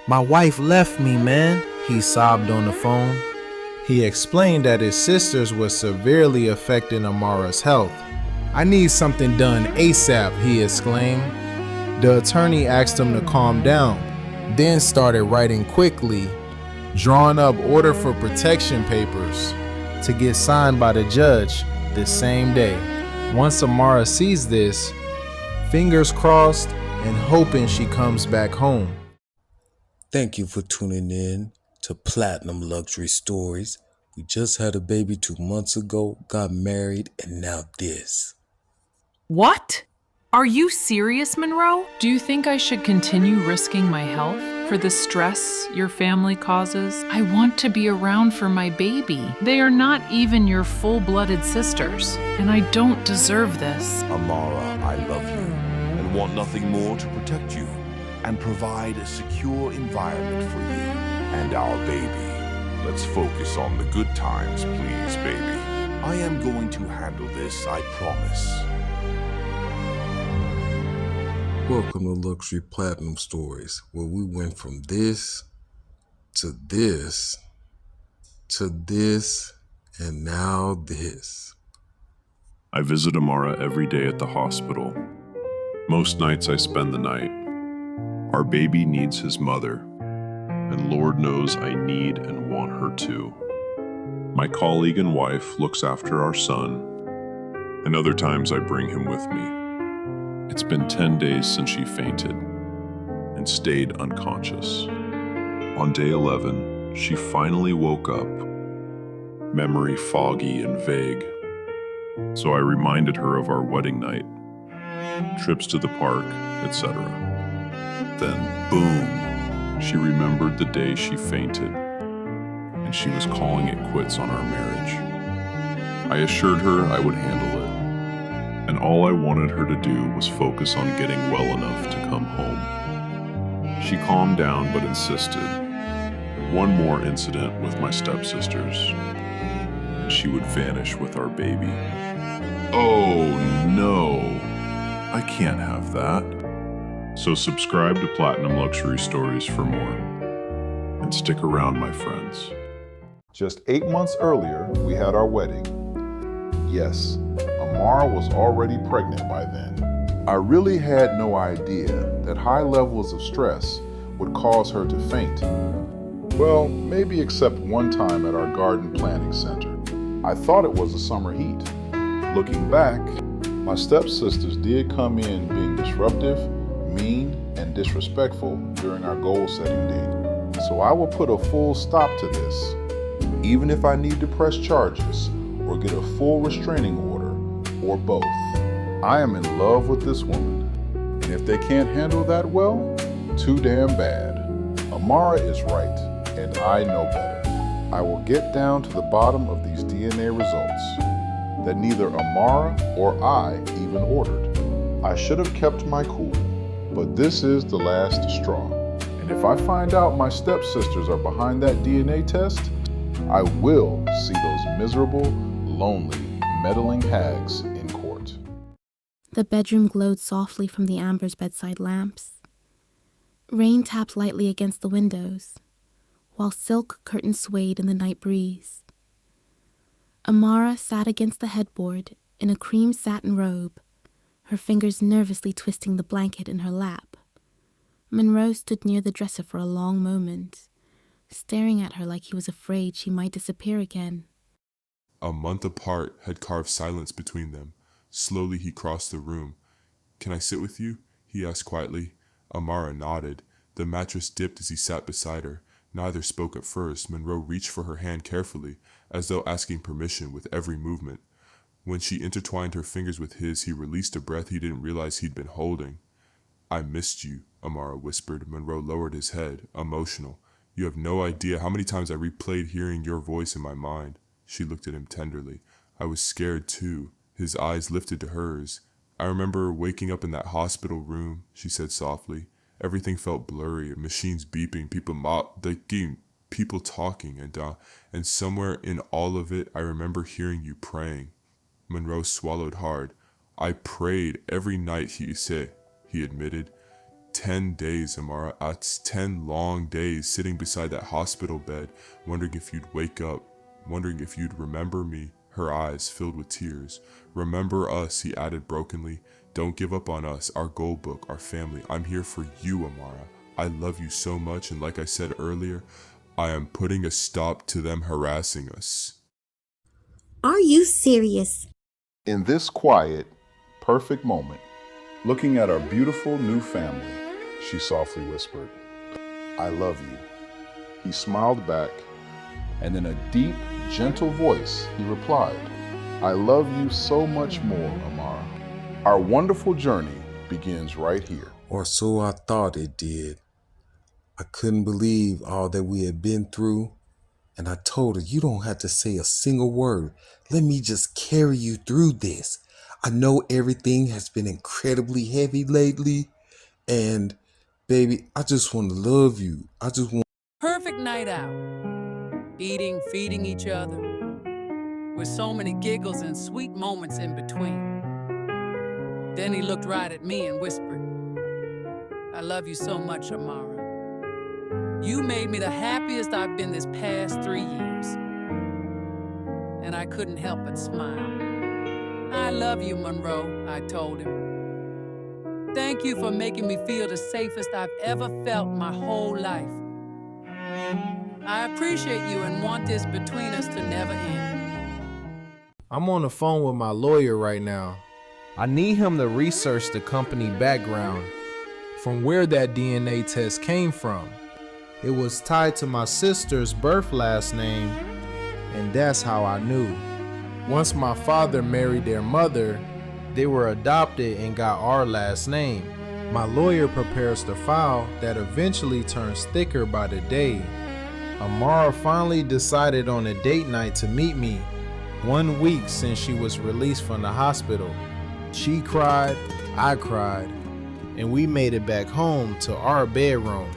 My wife left me, man, he sobbed on the phone. He explained that his sisters were severely affecting Amara's health. I need something done ASAP, he exclaimed. The attorney asked him to calm down, then started writing quickly, drawing up order for protection papers to get signed by the judge the same day. Once Amara sees this, fingers crossed and hoping she comes back home. Thank you for tuning in to Platinum Luxury Stories. We just had a baby 2 months ago, got married, and now this. What? Are you serious, Monroe? Do you think I should continue risking my health for the stress your family causes? I want to be around for my baby. They are not even your full-blooded sisters, and I don't deserve this. Amara, I love you and want nothing more to protect you and provide a secure environment for you and our baby. Let's focus on the good times, please, baby. I am going to handle this, I promise. Welcome to Luxury Platinum Stories, where we went from this, to this, to this, and now this. I visit Amara every day at the hospital. Most nights I spend the night. Our baby needs his mother, and Lord knows I need and want her too. My colleague and wife looks after our son, and other times I bring him with me. It's been 10 days since she fainted and stayed unconscious. On day 11, she finally woke up, memory foggy and vague. So I reminded her of our wedding night, trips to the park, etc. Then, boom, she remembered the day she fainted, and she was calling it quits on our marriage. I assured her I would handle it, and all I wanted her to do was focus on getting well enough to come home. She calmed down but insisted. One more incident with my stepsisters, and she would vanish with our baby. Oh no, I can't have that. So subscribe to Platinum Luxury Stories for more, and stick around, my friends. Just 8 months earlier, we had our wedding. Yes, Amara was already pregnant by then. I really had no idea that high levels of stress would cause her to faint. Well, maybe except one time at our garden planting center. I thought it was the summer heat. Looking back, my stepsisters did come in being disruptive, mean, and disrespectful during our goal-setting date. So I will put a full stop to this, even if I need to press charges or get a full restraining order, or both. I am in love with this woman, and if they can't handle that well, too damn bad. Amara is right, and I know better. I will get down to the bottom of these DNA results that neither Amara or I even ordered. I should have kept my cool, but this is the last straw. And if I find out my stepsisters are behind that DNA test, I will see those miserable, lonely, meddling hags in court. The bedroom glowed softly from the Amber's bedside lamps. Rain tapped lightly against the windows, while silk curtains swayed in the night breeze. Amara sat against the headboard in a cream satin robe, her fingers nervously twisting the blanket in her lap. Monroe stood near the dresser for a long moment, staring at her like he was afraid she might disappear again. A month apart had carved silence between them. Slowly he crossed the room. "Can I sit with you?" he asked quietly. Amara nodded. The mattress dipped as he sat beside her. Neither spoke at first. Monroe reached for her hand carefully, as though asking permission with every movement. When she intertwined her fingers with his, he released a breath he didn't realize he'd been holding. "I missed you," Amara whispered. Monroe lowered his head, emotional. "You have no idea how many times I replayed hearing your voice in my mind." She looked at him tenderly. "I was scared too." His eyes lifted to hers. "I remember waking up in that hospital room," she said softly. Everything felt blurry, machines beeping, people talking, and somewhere in all of it, I remember hearing you praying. Monroe swallowed hard. "I prayed every night," he admitted. 10 days, Amara. That's 10 long days sitting beside that hospital bed, wondering if you'd wake up, wondering if you'd remember me. Her eyes filled with tears. Remember us, he added brokenly. Don't give up on us, our gold book, our family. I'm here for you, Amara. I love you so much, and like I said earlier, I am putting a stop to them harassing us. Are you serious? In this quiet, perfect moment, looking at our beautiful new family, she softly whispered, I love you. He smiled back, and in a deep, gentle voice, he replied, I love you so much more, Amara. Our wonderful journey begins right here. Or so I thought it did. I couldn't believe all that we had been through, and I told her, you don't have to say a single word. Let me just carry you through this. I know everything has been incredibly heavy lately, and baby, I just want to love you. Perfect night out. Eating, feeding each other, with so many giggles and sweet moments in between. Then he looked right at me and whispered, I love you so much, Amara. You made me the happiest I've been this past 3 years. And I couldn't help but smile. I love you, Monroe, I told him. Thank you for making me feel the safest I've ever felt my whole life. I appreciate you and want this between us to never end. I'm on the phone with my lawyer right now. I need him to research the company background, from where that DNA test came from. It was tied to my sister's birth last name, and that's how I knew. Once my father married their mother, they were adopted and got our last name. My lawyer prepares the file that eventually turns thicker by the day. Amara finally decided on a date night to meet me, 1 week since she was released from the hospital. She cried, I cried, and we made it back home to our bedroom,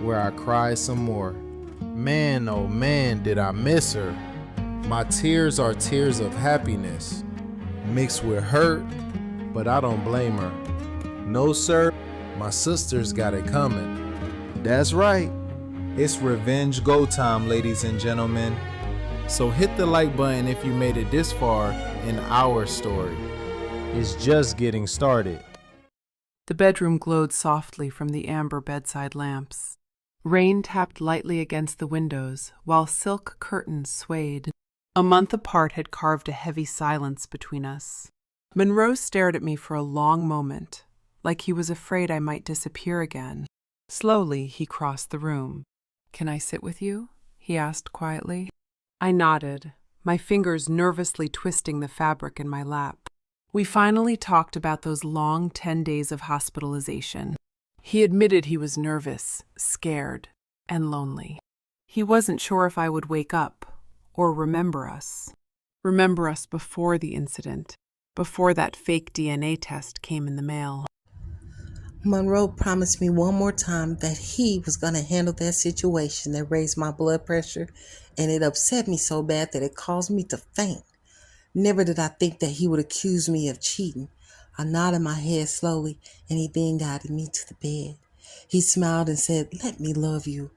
where I cried some more. Man, oh man, did I miss her. My tears are tears of happiness, mixed with hurt, but I don't blame her. No sir, my sister's got it coming. That's right, it's revenge go time, ladies and gentlemen. So hit the like button if you made it this far in our story. It's just getting started. The bedroom glowed softly from the amber bedside lamps. Rain tapped lightly against the windows, while silk curtains swayed. A month apart had carved a heavy silence between us. Monroe stared at me for a long moment, like he was afraid I might disappear again. Slowly, he crossed the room. "Can I sit with you?" he asked quietly. I nodded, my fingers nervously twisting the fabric in my lap. We finally talked about those long 10 days of hospitalization. He admitted he was nervous, scared, and lonely. He wasn't sure if I would wake up or remember us. Remember us before the incident, before that fake DNA test came in the mail. Monroe promised me one more time that he was going to handle that situation that raised my blood pressure, and it upset me so bad that it caused me to faint. Never did I think that he would accuse me of cheating. I nodded my head slowly, and he then guided me to the bed. He smiled and said, "Let me love you."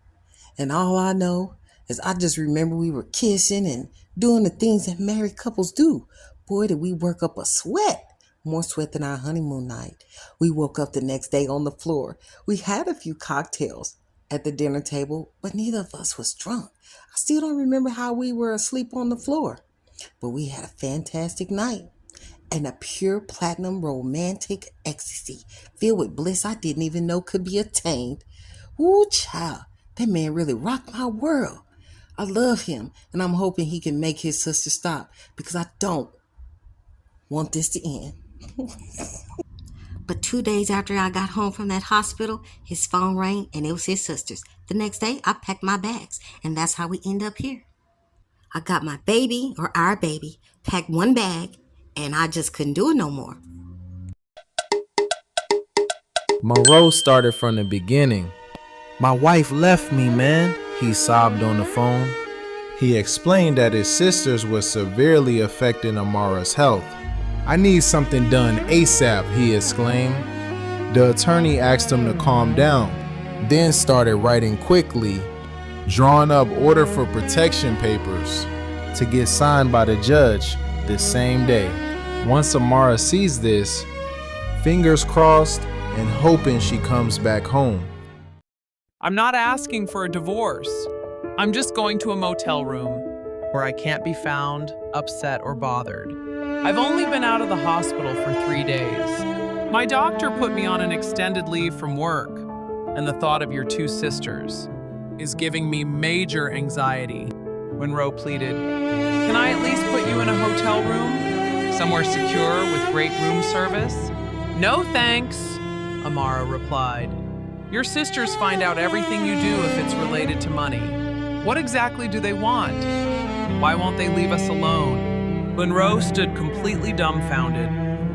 And all I know is I just remember we were kissing and doing the things that married couples do. Boy, did we work up a sweat. More sweat than our honeymoon night. We woke up the next day on the floor. We had a few cocktails at the dinner table, but neither of us was drunk. I still don't remember how we were asleep on the floor. But we had a fantastic night and a pure platinum romantic ecstasy filled with bliss I didn't even know could be attained. Woo, child, that man really rocked my world. I love him, and I'm hoping he can make his sister stop because I don't want this to end. But 2 days after I got home from that hospital, his phone rang and it was his sister's. The next day, I packed my bags, and that's how we end up here. I got my baby, or our baby, packed one bag, and I just couldn't do it no more. Monroe started from the beginning. "My wife left me, man," he sobbed on the phone. He explained that his sisters were severely affecting Amara's health. "I need something done ASAP," he exclaimed. The attorney asked him to calm down, then started writing quickly, drawing up order for protection papers to get signed by the judge the same day. Once Amara sees this, fingers crossed and hoping she comes back home. I'm not asking for a divorce. I'm just going to a motel room where I can't be found, upset, or bothered. I've only been out of the hospital for 3 days. My doctor put me on an extended leave from work, and the thought of your 2 sisters is giving me major anxiety. Monroe pleaded, "Can I at least put you in a hotel room? Somewhere secure with great room service?" "No thanks," Amara replied. "Your sisters find out everything you do if it's related to money. What exactly do they want? Why won't they leave us alone?" Monroe stood completely dumbfounded,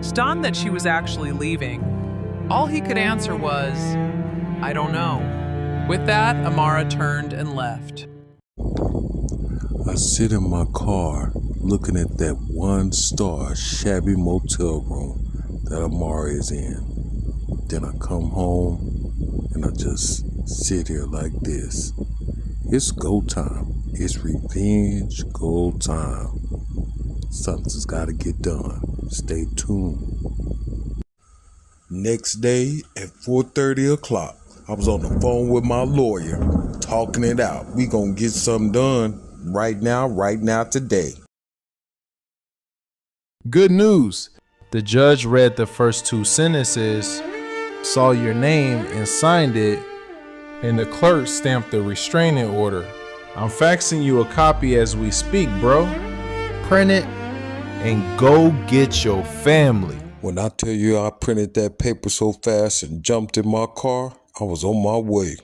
stunned that she was actually leaving. All he could answer was, "I don't know." With that, Amara turned and left. I sit in my car looking at that 1-star shabby motel room that Amara is in. Then I come home and I just sit here like this. It's go time. It's revenge go time. Something's gotta get done. Stay tuned. Next day at 4:30 o'clock, I was on the phone with my lawyer, talking it out. We gonna get something done right now, today. Good news. The judge read the first 2 sentences, saw your name and signed it, and the clerk stamped the restraining order. I'm faxing you a copy as we speak, bro. Print it and go get your family. When I tell you I printed that paper so fast and jumped in my car, I was on my way.